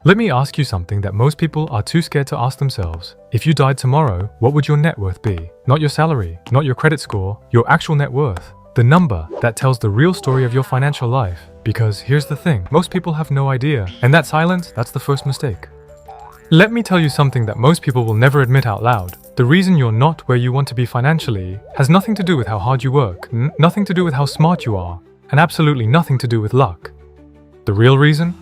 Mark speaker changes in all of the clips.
Speaker 1: Let me ask you something that most people are too scared to ask themselves. If you died tomorrow, what would your net worth be? Not your salary, not your credit score, your actual net worth. The number that tells the real story of your financial life. Because here's the thing, most people have no idea. And that silence, that's the first mistake. Let me tell you something that most people will never admit out loud. The reason you're not where you want to be financially has nothing to do with how hard you work, nothing to do with how smart you are, and absolutely nothing to do with luck. The real reason?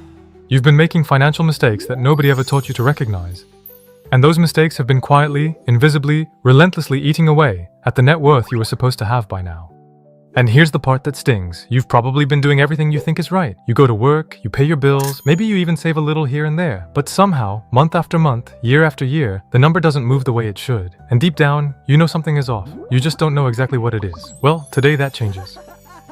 Speaker 1: You've been making financial mistakes that nobody ever taught you to recognize. And those mistakes have been quietly, invisibly, relentlessly eating away at the net worth you were supposed to have by now. And here's the part that stings. You've probably been doing everything you think is right. You go to work, you pay your bills, maybe you even save a little here and there. But somehow, month after month, year after year, the number doesn't move the way it should. And deep down, you know something is off. You just don't know exactly what it is. Well, today that changes.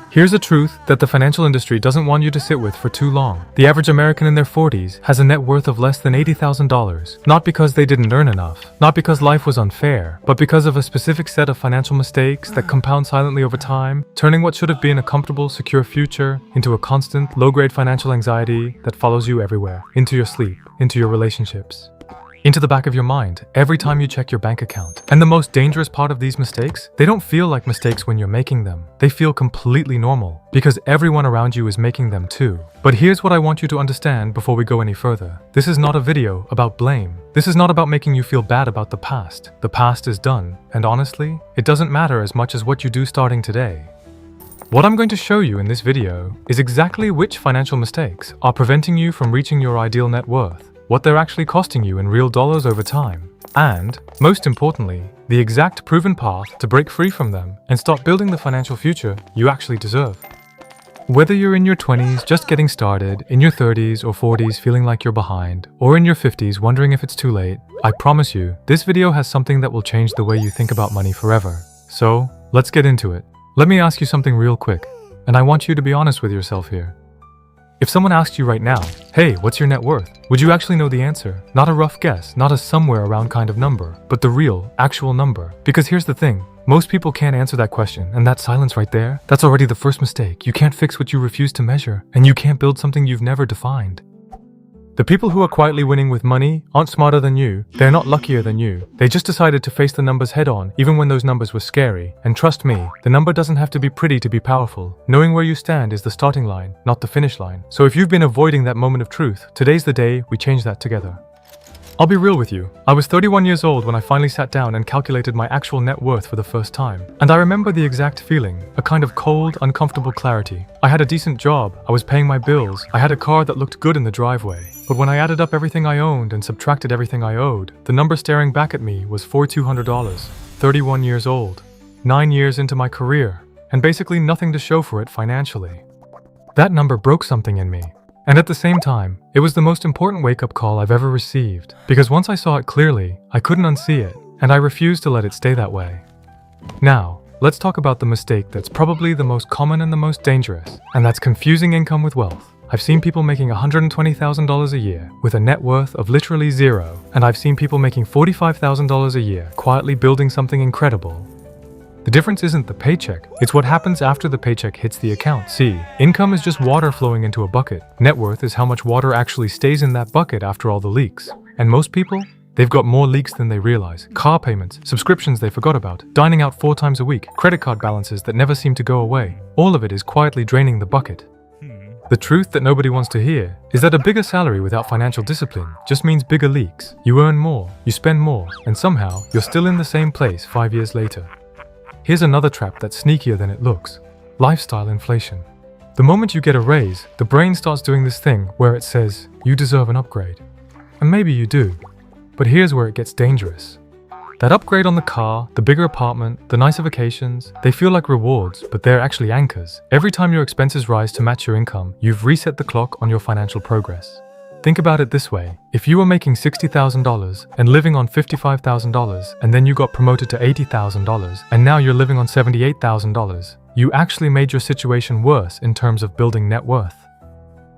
Speaker 1: Here's a truth that the financial industry doesn't want you to sit with for too long. The average American in their 40s has a net worth of less than $80,000. Not because they didn't earn enough, not because life was unfair, but because of a specific set of financial mistakes that compound silently over time, turning what should have been a comfortable, secure future into a constant, low-grade financial anxiety that follows you everywhere, into your sleep, into your relationships, into the back of your mind every time you check your bank account. And the most dangerous part of these mistakes, they don't feel like mistakes when you're making them. They feel completely normal because everyone around you is making them too. But here's what I want you to understand before we go any further. This is not a video about blame. This is not about making you feel bad about the past. The past is done, and honestly, it doesn't matter as much as what you do starting today. What I'm going to show you in this video is exactly which financial mistakes are preventing you from reaching your ideal net worth, what they're actually costing you in real dollars over time, and, most importantly, the exact proven path to break free from them and start building the financial future you actually deserve. Whether you're in your 20s just getting started, in your 30s or 40s feeling like you're behind, or in your 50s wondering if it's too late, I promise you, this video has something that will change the way you think about money forever. So, let's get into it. Let me ask you something real quick, and I want you to be honest with yourself here. If someone asked you right now, hey, what's your net worth? Would you actually know the answer? Not a rough guess, not a somewhere around kind of number, but the real, actual number. Because here's the thing, most people can't answer that question, and that silence right there, that's already the first mistake. You can't fix what you refuse to measure, and you can't build something you've never defined. The people who are quietly winning with money aren't smarter than you, they're not luckier than you. They just decided to face the numbers head on, even when those numbers were scary. And trust me, the number doesn't have to be pretty to be powerful. Knowing where you stand is the starting line, not the finish line. So if you've been avoiding that moment of truth, today's the day we change that together. I'll be real with you. I was 31 years old when I finally sat down and calculated my actual net worth for the first time. And I remember the exact feeling, a kind of cold, uncomfortable clarity. I had a decent job, I was paying my bills, I had a car that looked good in the driveway. But when I added up everything I owned and subtracted everything I owed, the number staring back at me was $4,200, 31 years old, 9 years into my career, and basically nothing to show for it financially. That number broke something in me. And at the same time, it was the most important wake-up call I've ever received, because once I saw it clearly, I couldn't unsee it, and I refused to let it stay that way. Now, let's talk about the mistake that's probably the most common and the most dangerous, and that's confusing income with wealth. I've seen people making $120,000 a year with a net worth of literally zero, and I've seen people making $45,000 a year quietly building something incredible. The difference isn't the paycheck, it's what happens after the paycheck hits the account. See, income is just water flowing into a bucket. Net worth is how much water actually stays in that bucket after all the leaks. And most people, they've got more leaks than they realize. Car payments, subscriptions they forgot about, dining out 4 times a week, credit card balances that never seem to go away. All of it is quietly draining the bucket. The truth that nobody wants to hear is that a bigger salary without financial discipline just means bigger leaks. You earn more, you spend more, and somehow you're still in the same place 5 years later. Here's another trap that's sneakier than it looks. Lifestyle inflation. The moment you get a raise, the brain starts doing this thing where it says, you deserve an upgrade. And maybe you do. But here's where it gets dangerous. That upgrade on the car, the bigger apartment, the nicer vacations, they feel like rewards, but they're actually anchors. Every time your expenses rise to match your income, you've reset the clock on your financial progress. Think about it this way. If you were making $60,000 and living on $55,000, and then you got promoted to $80,000, and now you're living on $78,000, you actually made your situation worse in terms of building net worth.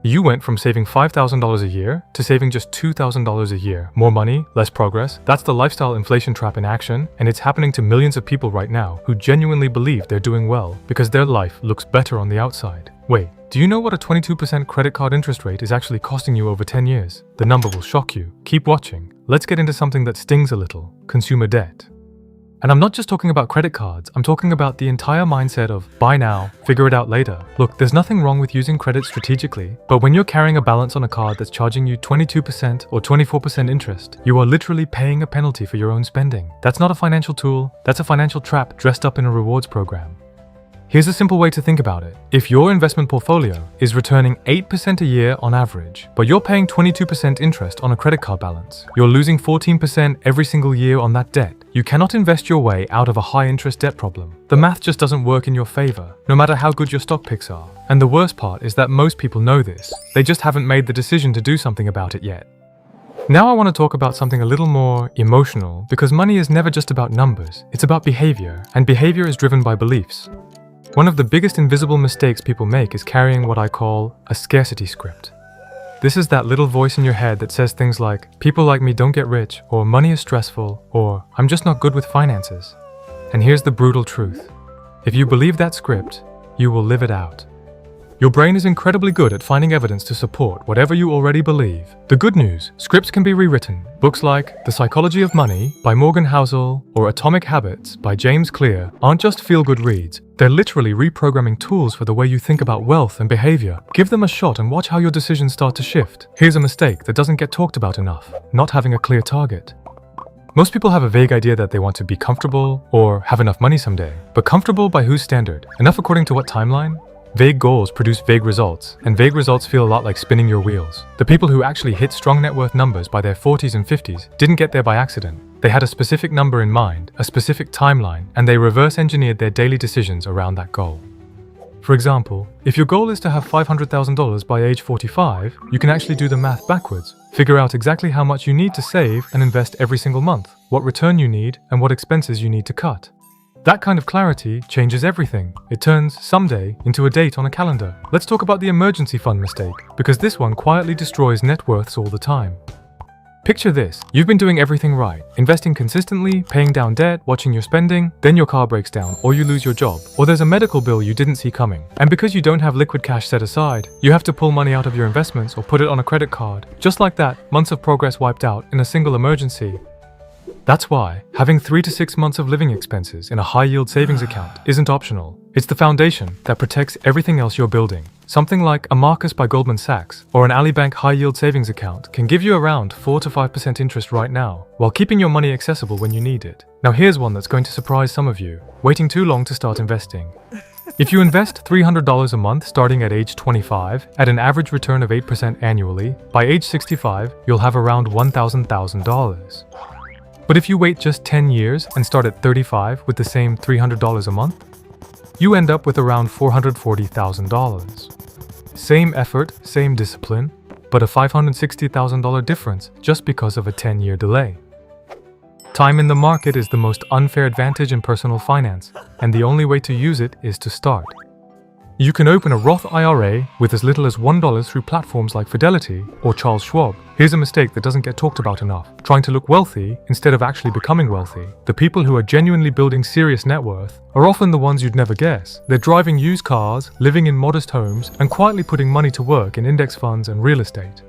Speaker 1: You went from saving $5,000 a year to saving just $2,000 a year. More money, less progress. That's the lifestyle inflation trap in action, and it's happening to millions of people right now who genuinely believe they're doing well because their life looks better on the outside. Wait, do you know what a 22% credit card interest rate is actually costing you over 10 years? The number will shock you. Keep watching. Let's get into something that stings a little: consumer debt. And I'm not just talking about credit cards, I'm talking about the entire mindset of buy now, figure it out later. Look, there's nothing wrong with using credit strategically, but when you're carrying a balance on a card that's charging you 22% or 24% interest, you are literally paying a penalty for your own spending. That's not a financial tool, that's a financial trap dressed up in a rewards program. Here's a simple way to think about it. If your investment portfolio is returning 8% a year on average, but you're paying 22% interest on a credit card balance, you're losing 14% every single year on that debt. You cannot invest your way out of a high-interest debt problem. The math just doesn't work in your favor, no matter how good your stock picks are. And the worst part is that most people know this. They just haven't made the decision to do something about it yet. Now I want to talk about something a little more emotional, because money is never just about numbers. It's about behavior, and behavior is driven by beliefs. One of the biggest invisible mistakes people make is carrying what I call a scarcity script. This is that little voice in your head that says things like, people like me don't get rich, or money is stressful, or I'm just not good with finances. And here's the brutal truth. If you believe that script, you will live it out. Your brain is incredibly good at finding evidence to support whatever you already believe. The good news, scripts can be rewritten. Books like The Psychology of Money by Morgan Housel or Atomic Habits by James Clear aren't just feel-good reads. They're literally reprogramming tools for the way you think about wealth and behavior. Give them a shot and watch how your decisions start to shift. Here's a mistake that doesn't get talked about enough: not having a clear target. Most people have a vague idea that they want to be comfortable or have enough money someday. But comfortable by whose standard? Enough according to what timeline? Vague goals produce vague results, and vague results feel a lot like spinning your wheels. The people who actually hit strong net worth numbers by their 40s and 50s didn't get there by accident. They had a specific number in mind, a specific timeline, and they reverse engineered their daily decisions around that goal. For example, if your goal is to have $500,000 by age 45, you can actually do the math backwards. Figure out exactly how much you need to save and invest every single month, what return you need, and what expenses you need to cut. That kind of clarity changes everything. It turns someday into a date on a calendar. Let's talk about the emergency fund mistake, because this one quietly destroys net worths all the time. Picture this: you've been doing everything right, investing consistently, paying down debt, watching your spending, then your car breaks down, or you lose your job, or there's a medical bill you didn't see coming. And because you don't have liquid cash set aside, you have to pull money out of your investments or put it on a credit card. Just like that, months of progress wiped out in a single emergency. That's why having 3 to 6 months of living expenses in a high-yield savings account isn't optional. It's the foundation that protects everything else you're building. Something like a Marcus by Goldman Sachs or an AliBank high-yield savings account can give you around 4 to 5% interest right now, while keeping your money accessible when you need it. Now here's one that's going to surprise some of you: waiting too long to start investing. If you invest $300 a month starting at age 25 at an average return of 8% annually, by age 65 you'll have around $1,000. But if you wait just 10 years and start at 35 with the same $300 a month, you end up with around $440,000. Same effort, same discipline, but a $560,000 difference just because of a 10-year delay. Time in the market is the most unfair advantage in personal finance, and the only way to use it is to start. You can open a Roth IRA with as little as $1 through platforms like Fidelity or Charles Schwab. Here's a mistake that doesn't get talked about enough: trying to look wealthy instead of actually becoming wealthy. The people who are genuinely building serious net worth are often the ones you'd never guess. They're driving used cars, living in modest homes, and quietly putting money to work in index funds and real estate.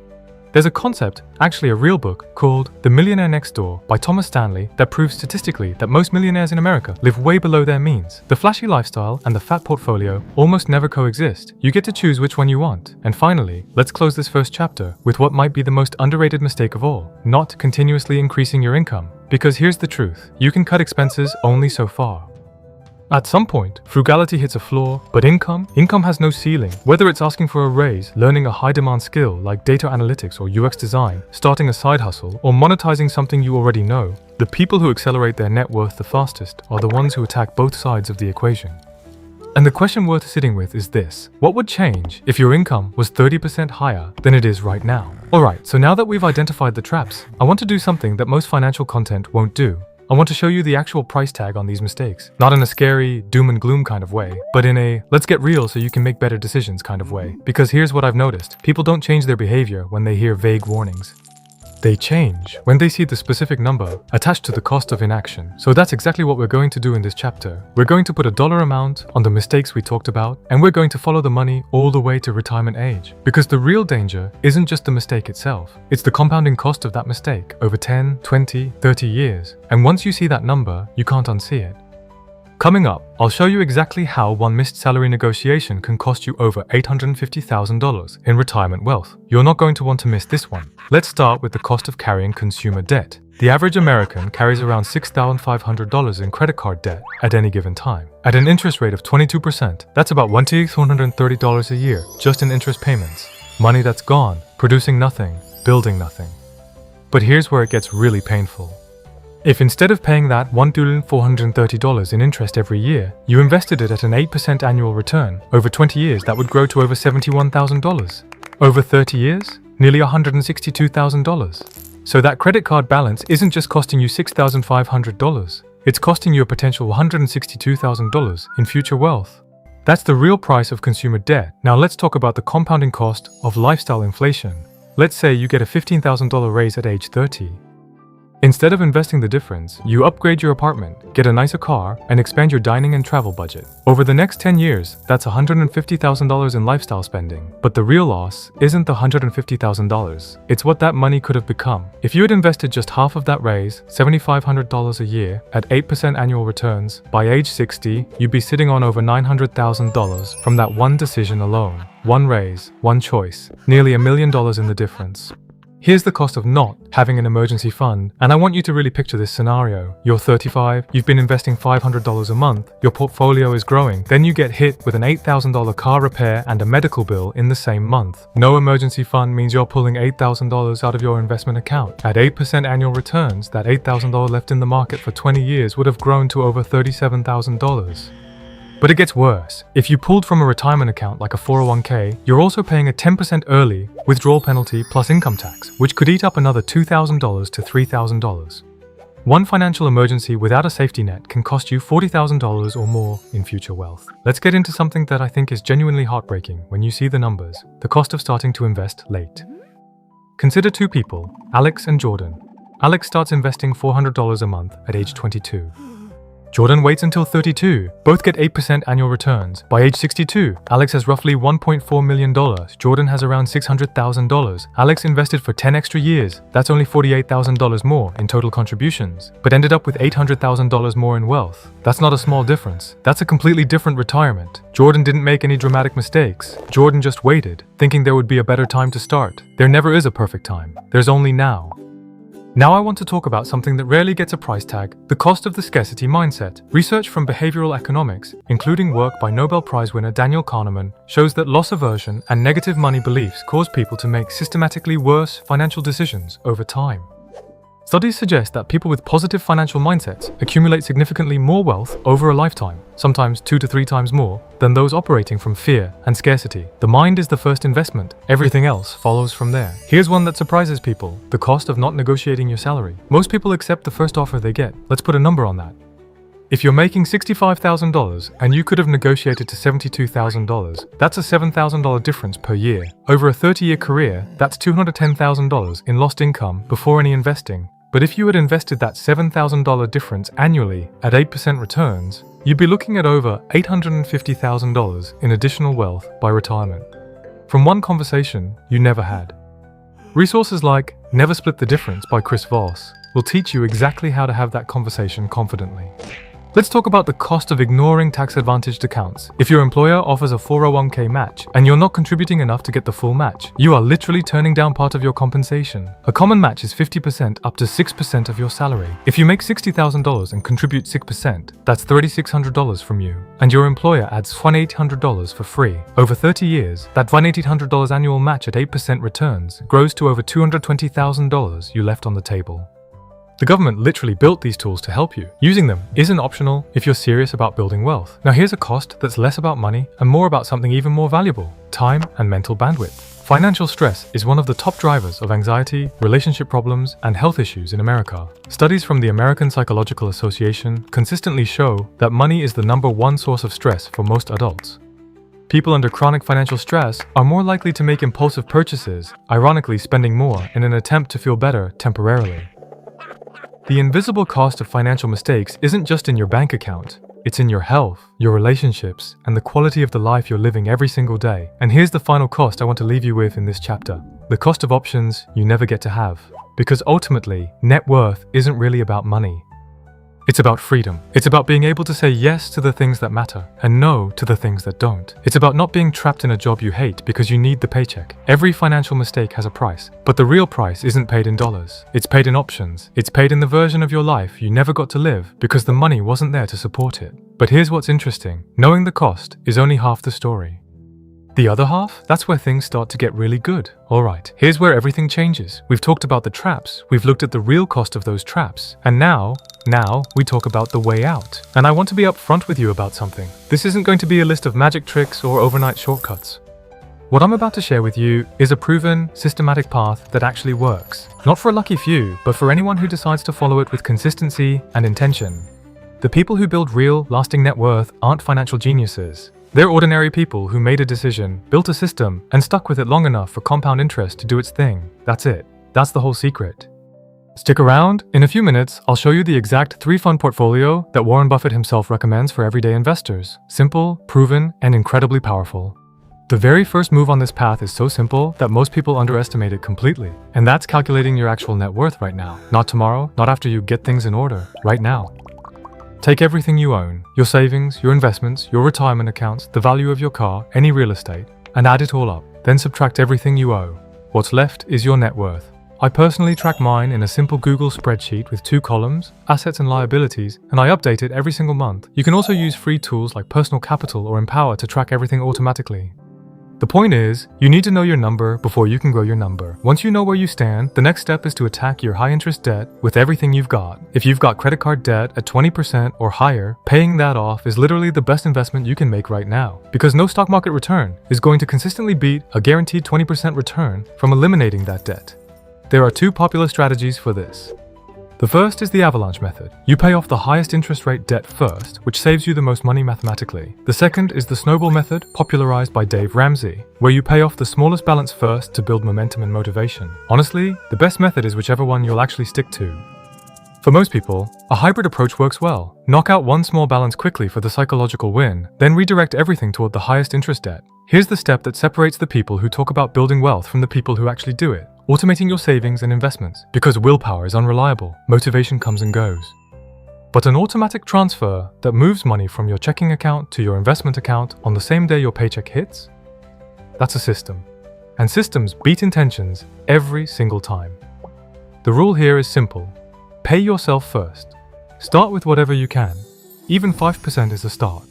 Speaker 1: There's a concept, actually a real book, called The Millionaire Next Door by Thomas Stanley that proves statistically that most millionaires in America live way below their means. The flashy lifestyle and the fat portfolio almost never coexist. You get to choose which one you want. And finally, let's close this first chapter with what might be the most underrated mistake of all: not continuously increasing your income. Because here's the truth: you can cut expenses only so far. At some point, frugality hits a floor, but income has no ceiling. Whether it's asking for a raise, learning a high-demand skill like data analytics or UX design, starting a side hustle, or monetizing something you already know, the people who accelerate their net worth the fastest are the ones who attack both sides of the equation. And the question worth sitting with is this: what would change if your income was 30% higher than it is right now? Alright, so now that we've identified the traps, I want to do something that most financial content won't do. I want to show you the actual price tag on these mistakes. Not in a scary, doom and gloom kind of way, but in a let's get real so you can make better decisions kind of way. Because here's what I've noticed: people don't change their behavior when they hear vague warnings. They change when they see the specific number attached to the cost of inaction. So that's exactly what we're going to do in this chapter. We're going to put a dollar amount on the mistakes we talked about, and we're going to follow the money all the way to retirement age. Because the real danger isn't just the mistake itself, it's the compounding cost of that mistake over 10, 20, 30 years. And once you see that number, you can't unsee it. Coming up, I'll show you exactly how one missed salary negotiation can cost you over $850,000 in retirement wealth. You're not going to want to miss this one. Let's start with the cost of carrying consumer debt. The average American carries around $6,500 in credit card debt at any given time. At an interest rate of 22%, that's about $1,230 a year just in interest payments. Money that's gone, producing nothing, building nothing. But here's where it gets really painful. If instead of paying that $1,430 in interest every year, you invested it at an 8% annual return, over 20 years that would grow to over $71,000. Over 30 years, nearly $162,000. So that credit card balance isn't just costing you $6,500, it's costing you a potential $162,000 in future wealth. That's the real price of consumer debt. Now let's talk about the compounding cost of lifestyle inflation. Let's say you get a $15,000 raise at age 30. Instead of investing the difference, you upgrade your apartment, get a nicer car, and expand your dining and travel budget. Over the next 10 years, that's $150,000 in lifestyle spending. But the real loss isn't the $150,000. It's what that money could have become. If you had invested just half of that raise, $7,500 a year, at 8% annual returns, by age 60, you'd be sitting on over $900,000 from that one decision alone. One raise, one choice, nearly $1 million in the difference. Here's the cost of not having an emergency fund, and I want you to really picture this scenario. You're 35, you've been investing $500 a month, your portfolio is growing, then you get hit with an $8,000 car repair and a medical bill in the same month. No emergency fund means you're pulling $8,000 out of your investment account. At 8% annual returns, that $8,000 left in the market for 20 years would have grown to over $37,000. But it gets worse. If you pulled from a retirement account like a 401k, you're also paying a 10% early withdrawal penalty plus income tax, which could eat up another $2,000 to $3,000. One financial emergency without a safety net can cost you $40,000 or more in future wealth. Let's get into something that I think is genuinely heartbreaking when you see the numbers, the cost of starting to invest late. Consider two people, Alex and Jordan. Alex starts investing $400 a month at age 22. Jordan waits until 32. Both get 8% annual returns. By age 62, Alex has roughly $1.4 million. Jordan has around $600,000. Alex invested for 10 extra years. That's only $48,000 more in total contributions, but ended up with $800,000 more in wealth. That's not a small difference. That's a completely different retirement. Jordan didn't make any dramatic mistakes. Jordan just waited, thinking there would be a better time to start. There never is a perfect time. There's only now. Now I want to talk about something that rarely gets a price tag, the cost of the scarcity mindset. Research from behavioral economics, including work by Nobel Prize winner Daniel Kahneman, shows that loss aversion and negative money beliefs cause people to make systematically worse financial decisions over time. Studies suggest that people with positive financial mindsets accumulate significantly more wealth over a lifetime, sometimes 2 to 3 times more, than those operating from fear and scarcity. The mind is the first investment. Everything else follows from there. Here's one that surprises people: the cost of not negotiating your salary. Most people accept the first offer they get. Let's put a number on that. If you're making $65,000 and you could have negotiated to $72,000, that's a $7,000 difference per year. Over a 30-year career, that's $210,000 in lost income before any investing. But if you had invested that $7,000 difference annually at 8% returns, you'd be looking at over $850,000 in additional wealth by retirement, from one conversation you never had. Resources like Never Split the Difference by Chris Voss will teach you exactly how to have that conversation confidently. Let's talk about the cost of ignoring tax-advantaged accounts. If your employer offers a 401k match and you're not contributing enough to get the full match, you are literally turning down part of your compensation. A common match is 50% up to 6% of your salary. If you make $60,000 and contribute 6%, that's $3,600 from you, and your employer adds $1,800 for free. Over 30 years, that $1,800 annual match at 8% returns grows to over $220,000 you left on the table. The government literally built these tools to help you. Using them isn't optional if you're serious about building wealth. Now here's a cost that's less about money and more about something even more valuable: time and mental bandwidth. Financial stress is one of the top drivers of anxiety, relationship problems, and health issues in America. Studies from the American Psychological Association consistently show that money is the #1 source of stress for most adults. People under chronic financial stress are more likely to make impulsive purchases, ironically spending more in an attempt to feel better temporarily. The invisible cost of financial mistakes isn't just in your bank account. It's in your health, your relationships, and the quality of the life you're living every single day. And here's the final cost I want to leave you with in this chapter. The cost of options you never get to have. Because ultimately, net worth isn't really about money. It's about freedom. It's about being able to say yes to the things that matter and no to the things that don't. It's about not being trapped in a job you hate because you need the paycheck. Every financial mistake has a price, but the real price isn't paid in dollars. It's paid in options. It's paid in the version of your life you never got to live because the money wasn't there to support it. But here's what's interesting. Knowing the cost is only half the story. The other half? That's where things start to get really good. Alright, here's where everything changes. We've talked about the traps, we've looked at the real cost of those traps, and now we talk about the way out. And I want to be upfront with you about something. This isn't going to be a list of magic tricks or overnight shortcuts. What I'm about to share with you is a proven, systematic path that actually works. Not for a lucky few, but for anyone who decides to follow it with consistency and intention. The people who build real, lasting net worth aren't financial geniuses. They're ordinary people who made a decision, built a system, and stuck with it long enough for compound interest to do its thing. That's it. That's the whole secret. Stick around. In a few minutes, I'll show you the exact 3-fund portfolio that Warren Buffett himself recommends for everyday investors. Simple, proven, and incredibly powerful. The very first move on this path is so simple that most people underestimate it completely. And that's calculating your actual net worth right now. Not tomorrow, not after you get things in order. Right now. Take everything you own, your savings, your investments, your retirement accounts, the value of your car, any real estate, and add it all up. Then subtract everything you owe. What's left is your net worth. I personally track mine in a simple Google spreadsheet with 2 columns, assets and liabilities, and I update it every single month. You can also use free tools like Personal Capital or Empower to track everything automatically. The point is, you need to know your number before you can grow your number. Once you know where you stand, the next step is to attack your high-interest debt with everything you've got. If you've got credit card debt at 20% or higher, paying that off is literally the best investment you can make right now. Because no stock market return is going to consistently beat a guaranteed 20% return from eliminating that debt. There are 2 popular strategies for this. The first is the avalanche method. You pay off the highest interest rate debt first, which saves you the most money mathematically. The second is the snowball method, popularized by Dave Ramsey, where you pay off the smallest balance first to build momentum and motivation. Honestly, the best method is whichever one you'll actually stick to. For most people, a hybrid approach works well. Knock out one small balance quickly for the psychological win, then redirect everything toward the highest interest debt. Here's the step that separates the people who talk about building wealth from the people who actually do it. Automating your savings and investments, because willpower is unreliable, motivation comes and goes. But an automatic transfer that moves money from your checking account to your investment account on the same day your paycheck hits? That's a system. And systems beat intentions every single time. The rule here is simple. Pay yourself first. Start with whatever you can. Even 5% is a start.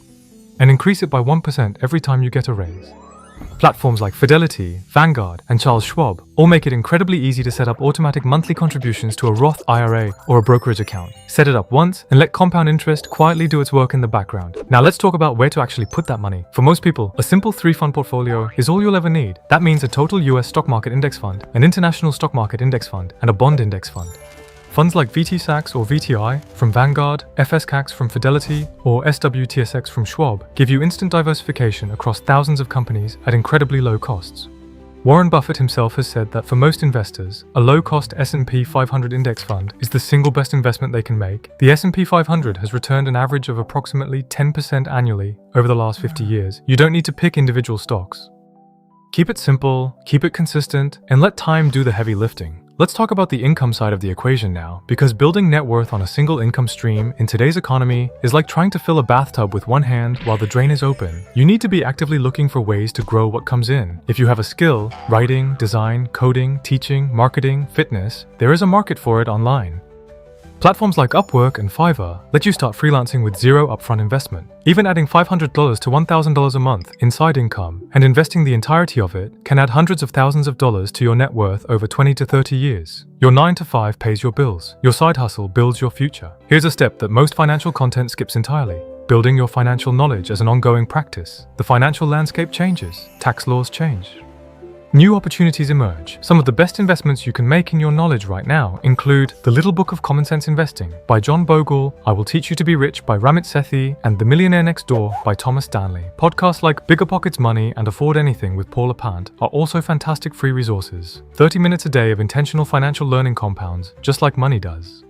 Speaker 1: And increase it by 1% every time you get a raise. Platforms like Fidelity, Vanguard, and Charles Schwab all make it incredibly easy to set up automatic monthly contributions to a Roth IRA or a brokerage account. Set it up once and let compound interest quietly do its work in the background. Now let's talk about where to actually put that money. For most people, a simple 3-fund portfolio is all you'll ever need. That means a total US stock market index fund, an international stock market index fund, and a bond index fund. Funds like VTSAX or VTI from Vanguard, FSCAX from Fidelity, or SWTSX from Schwab give you instant diversification across thousands of companies at incredibly low costs. Warren Buffett himself has said that for most investors, a low-cost S&P 500 index fund is the single best investment they can make. The S&P 500 has returned an average of approximately 10% annually over the last 50 years. You don't need to pick individual stocks. Keep it simple, keep it consistent, and let time do the heavy lifting. Let's talk about the income side of the equation now, because building net worth on a single income stream in today's economy is like trying to fill a bathtub with one hand while the drain is open. You need to be actively looking for ways to grow what comes in. If you have a skill, writing, design, coding, teaching, marketing, fitness, there is a market for it online. Platforms like Upwork and Fiverr let you start freelancing with zero upfront investment. Even adding $500 to $1,000 a month in side income and investing the entirety of it can add hundreds of thousands of dollars to your net worth over 20 to 30 years. Your 9 to 5 pays your bills. Your side hustle builds your future. Here's a step that most financial content skips entirely. Building your financial knowledge as an ongoing practice. The financial landscape changes. Tax laws change. New opportunities emerge. Some of the best investments you can make in your knowledge right now include The Little Book of Common Sense Investing by John Bogle, I Will Teach You to Be Rich by Ramit Sethi, and The Millionaire Next Door by Thomas Stanley. Podcasts like Bigger Pockets Money and Afford Anything with Paula Pant are also fantastic free resources. 30 minutes a day of intentional financial learning compounds, just like money does.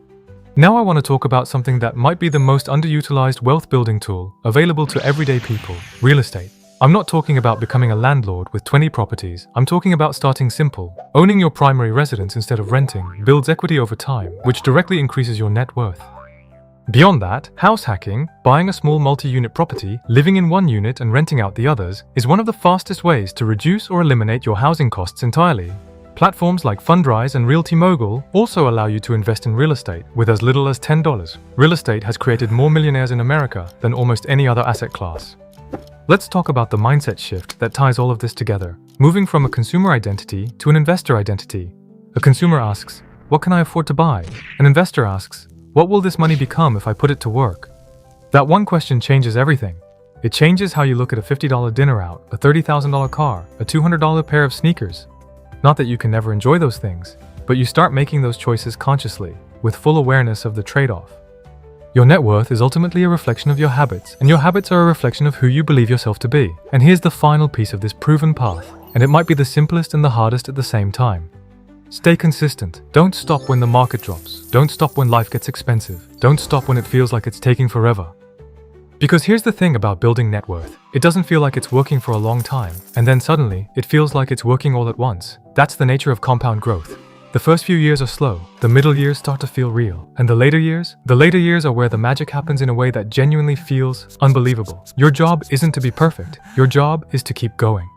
Speaker 1: Now I want to talk about something that might be the most underutilized wealth building tool available to everyday people: real estate. I'm not talking about becoming a landlord with 20 properties. I'm talking about starting simple. Owning your primary residence instead of renting builds equity over time, which directly increases your net worth. Beyond that, house hacking, buying a small multi-unit property, living in one unit and renting out the others, is one of the fastest ways to reduce or eliminate your housing costs entirely. Platforms like Fundrise and Realty Mogul also allow you to invest in real estate with as little as $10. Real estate has created more millionaires in America than almost any other asset class. Let's talk about the mindset shift that ties all of this together, moving from a consumer identity to an investor identity. A consumer asks, what can I afford to buy? An investor asks, what will this money become if I put it to work? That one question changes everything. It changes how you look at a $50 dinner out, a $30,000 car, a $200 pair of sneakers. Not that you can never enjoy those things, but you start making those choices consciously, with full awareness of the trade-off. Your net worth is ultimately a reflection of your habits, and your habits are a reflection of who you believe yourself to be. And here's the final piece of this proven path, and it might be the simplest and the hardest at the same time. Stay consistent. Don't stop when the market drops. Don't stop when life gets expensive. Don't stop when it feels like it's taking forever. Because here's the thing about building net worth. It doesn't feel like it's working for a long time, and then suddenly, it feels like it's working all at once. That's the nature of compound growth. The first few years are slow, the middle years start to feel real, and the later years are where the magic happens in a way that genuinely feels unbelievable. Your job isn't to be perfect, your job is to keep going.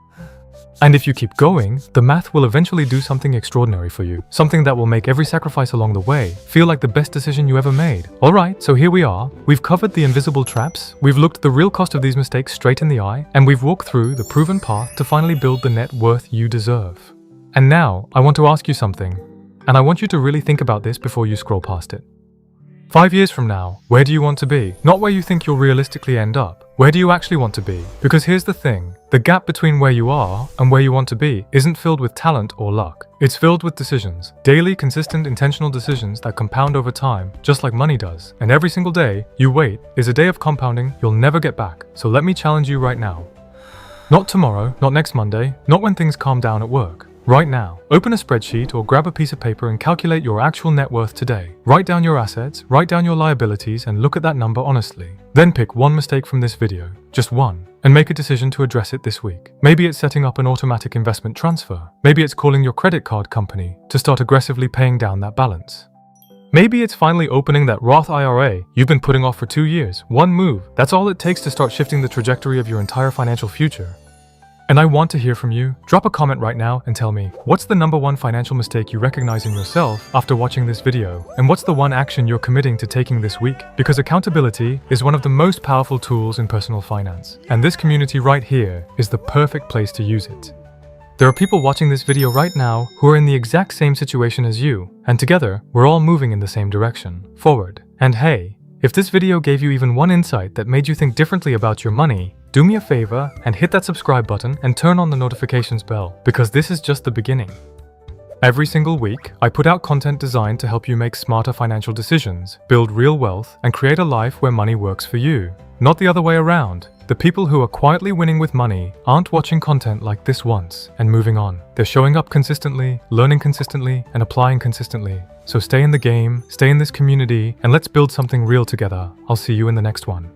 Speaker 1: And if you keep going, the math will eventually do something extraordinary for you, something that will make every sacrifice along the way feel like the best decision you ever made. Alright, so here we are. We've covered the invisible traps, we've looked the real cost of these mistakes straight in the eye, and we've walked through the proven path to finally build the net worth you deserve. And now, I want to ask you something, and I want you to really think about this before you scroll past it. 5 years from now, where do you want to be? Not where you think you'll realistically end up. Where do you actually want to be? Because here's the thing, the gap between where you are and where you want to be isn't filled with talent or luck. It's filled with decisions. Daily, consistent, intentional decisions that compound over time, just like money does. And every single day you wait is a day of compounding you'll never get back. So let me challenge you right now. Not tomorrow, not next Monday, not when things calm down at work. Right now, open a spreadsheet or grab a piece of paper and calculate your actual net worth today. Write down your assets, write down your liabilities, and look at that number honestly. Then pick one mistake from this video, just one, and make a decision to address it this week. Maybe it's setting up an automatic investment transfer. Maybe it's calling your credit card company to start aggressively paying down that balance. Maybe it's finally opening that Roth IRA you've been putting off for 2 years. One move, that's all it takes to start shifting the trajectory of your entire financial future. And I want to hear from you. Drop a comment right now and tell me, what's the number one financial mistake you recognize in yourself after watching this video? And what's the one action you're committing to taking this week? Because accountability is one of the most powerful tools in personal finance. And this community right here is the perfect place to use it. There are people watching this video right now who are in the exact same situation as you. And together, we're all moving in the same direction, forward. And hey, if this video gave you even one insight that made you think differently about your money, do me a favor and hit that subscribe button and turn on the notifications bell, because this is just the beginning. Every single week, I put out content designed to help you make smarter financial decisions, build real wealth, and create a life where money works for you. Not the other way around. The people who are quietly winning with money aren't watching content like this once and moving on. They're showing up consistently, learning consistently, and applying consistently. So stay in the game, stay in this community, and let's build something real together. I'll see you in the next one.